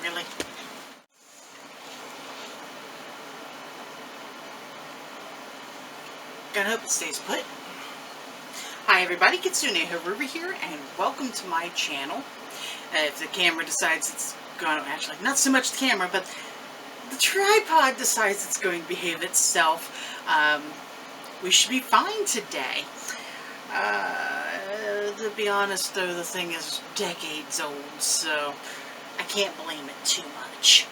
Really? Gonna hope it stays put. Hi everybody, Kitsune Haruba here, and welcome to my channel. If the camera decides it's going to, actually, not so much the camera, but the tripod decides it's going to behave itself, we should be fine today. To be honest though, the thing is decades old, so I can't blame it too much.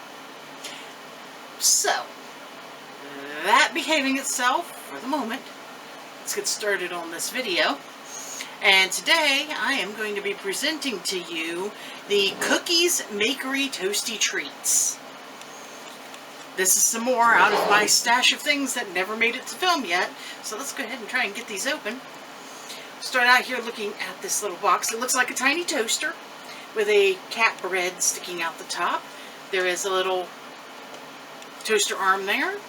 So, that behaving itself for the moment, let's get started on this video. And today I am going to be presenting to you the Cookeez Makery Toasty Treats. This is some more out of my stash of things that never made it to film yet, so let's go ahead and try and get these open. Start out here looking at this little box. It looks like a tiny toaster with a cat bread sticking out the top. There is a little toaster arm there. It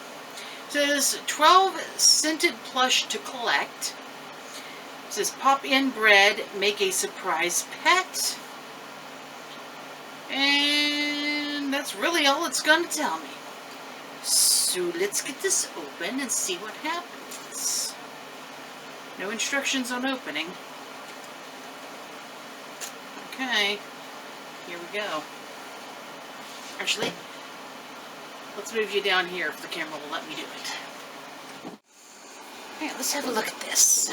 says 12 scented plush to collect. It says pop in bread, make a surprise pet. And that's really all it's going to tell me. So let's get this open and see what happens. No instructions on opening. Okay, here we go. Actually, let's move you down here if the camera will let me do it. Alright, let's have a look at this.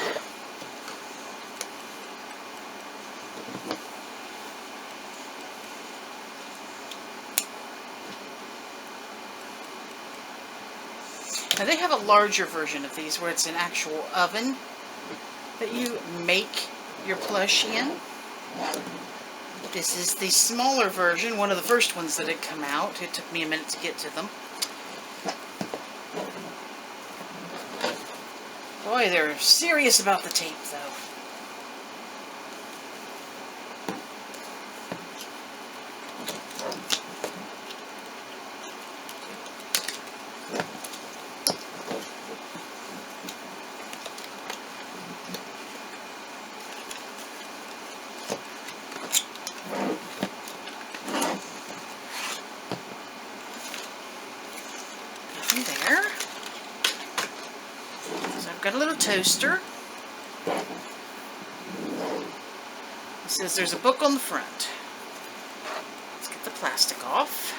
Now they have a larger version of these where it's an actual oven that you make your plush in. This is the smaller version, one of the first ones that had come out. It took me a minute to get to them. Boy, they're serious about the tape though. There. So I've got a little toaster. It says there's a book on the front. Let's get the plastic off.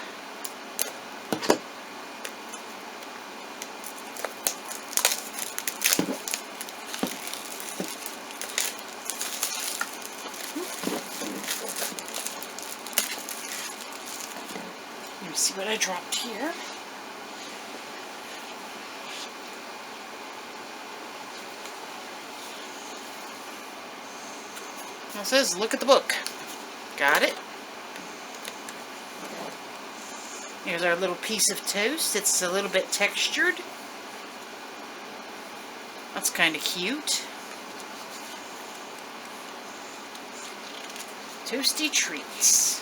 Let me see what I dropped here. It says, look at the book. Got it. Here's our little piece of toast. It's a little bit textured. That's kind of cute. Toasty treats.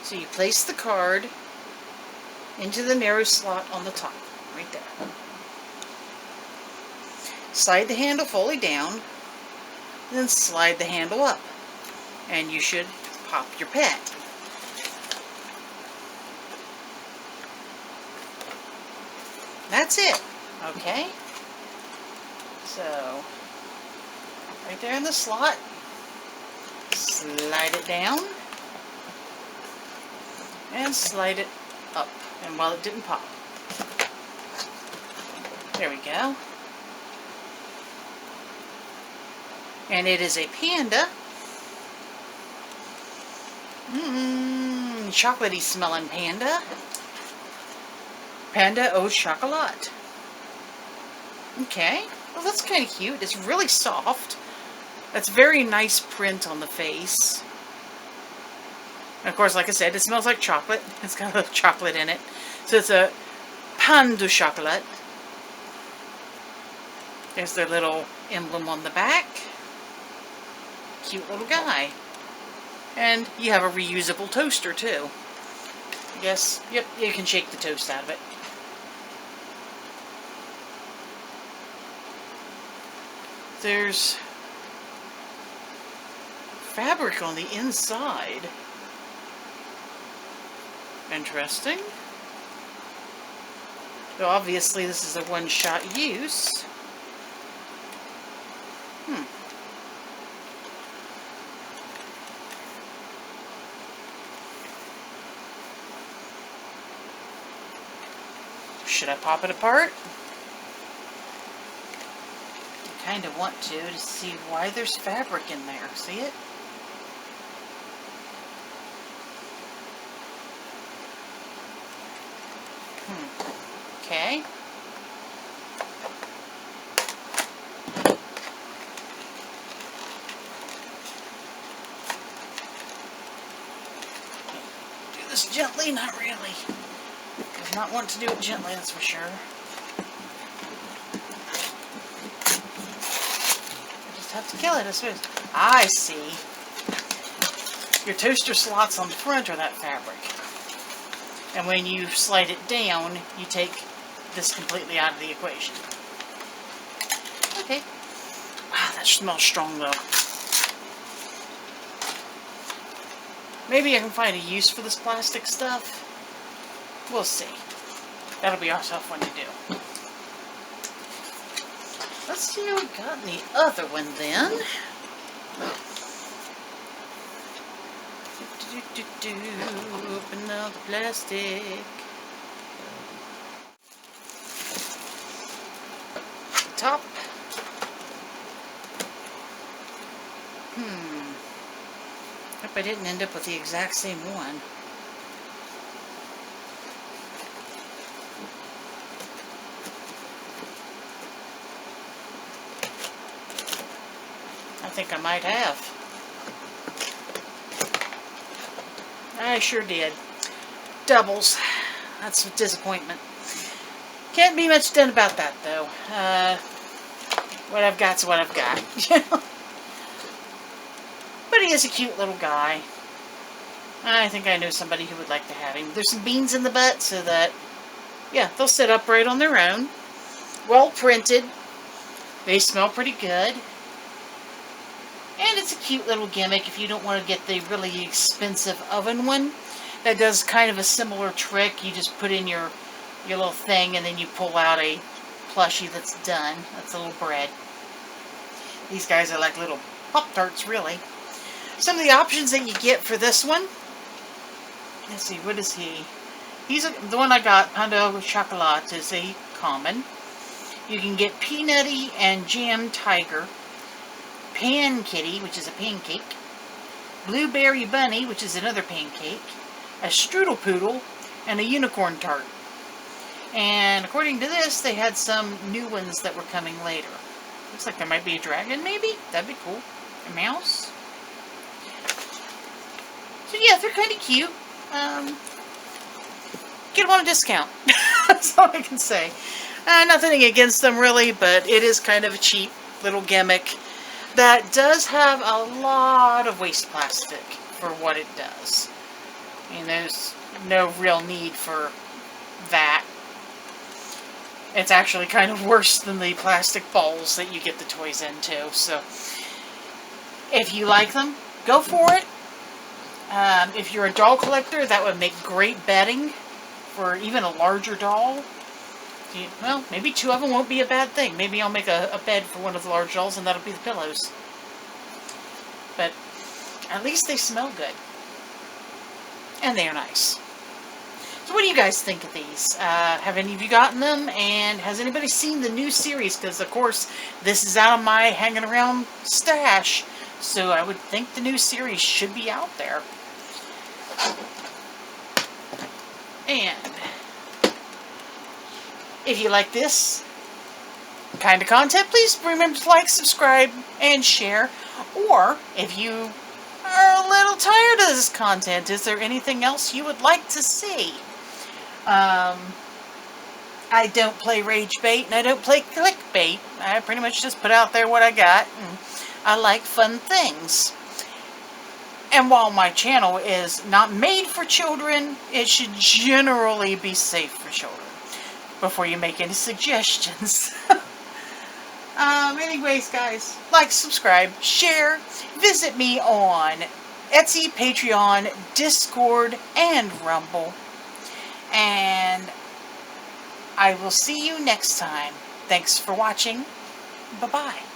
So you place the card into the narrow slot on the top, right there. Slide the handle fully down. Then slide the handle up, and you should pop your pet. That's it. Okay. So, right there in the slot, slide it down, and slide it up. And while it didn't pop. There we go. And it is a panda. Chocolatey smelling panda. Panda au chocolat. Okay. Well, that's kind of cute. It's really soft. That's very nice print on the face. And of course, like I said, it smells like chocolate. It's got a little chocolate in it. So it's a pain de chocolat. There's their little emblem on the back. Cute little guy. And you have a reusable toaster too. I guess, yep, you can shake the toast out of it. There's fabric on the inside. Interesting. Though obviously this is a one-shot use. Should I pop it apart? I kind of want to see why there's fabric in there. See it? Okay. Do this gently? Not really. Does not want to do it gently, that's for sure. I just have to kill it, I suppose. I see. Your toaster slots on the front are that fabric. And when you slide it down, you take this completely out of the equation. Okay. Wow, that smells strong though. Maybe I can find a use for this plastic stuff. We'll see. That'll be a tough one to do. Let's see what we got in the other one then. Open up the plastic. Top. Hope I didn't end up with the exact same one. I think I might have. I sure did. Doubles. That's a disappointment. Can't be much done about that, though. What I've got's what I've got. But he is a cute little guy. I think I know somebody who would like to have him. There's some beans in the butt, so that, yeah, they'll sit upright on their own. Well printed. They smell pretty good. And it's a cute little gimmick if you don't want to get the really expensive oven one. That does kind of a similar trick. You just put in your little thing and then you pull out a plushie that's done. That's a little bread. These guys are like little Pop-Tarts, really. Some of the options that you get for this one. Let's see, what is he? The one I got, Pain au Chocolat, is a common. You can get Peanutty and Jam Tiger. Pan Kitty, which is a pancake, Blueberry Bunny, which is another pancake, a Strudel Poodle, and a Unicorn Tart. And according to this, they had some new ones that were coming later. Looks like there might be a dragon, maybe? That'd be cool. A mouse. So yeah, they're kind of cute. Get them on a discount. That's all I can say. Nothing against them, really, but it is kind of a cheap little gimmick. That does have a lot of waste plastic for what it does. I mean, there's no real need for that. It's actually kind of worse than the plastic balls that you get the toys into. So, if you like them, go for it. If you're a doll collector, that would make great bedding for even a larger doll. Well, maybe two of them won't be a bad thing. Maybe I'll make a bed for one of the large dolls and that'll be the pillows. But at least they smell good. And they're nice. So what do you guys think of these? Have any of you gotten them? And has anybody seen the new series? Because, of course, this is out of my hanging around stash. So I would think the new series should be out there. And if you like this kind of content, please remember to like, subscribe, and share. Or, if you are a little tired of this content, is there anything else you would like to see? I don't play rage bait, and I don't play clickbait. I pretty much just put out there what I got, and I like fun things. And while my channel is not made for children, it should generally be safe for children. Before you make any suggestions. Anyways, guys, like, subscribe, share, visit me on Etsy, Patreon, Discord, and Rumble. And I will see you next time. Thanks for watching. Bye-bye.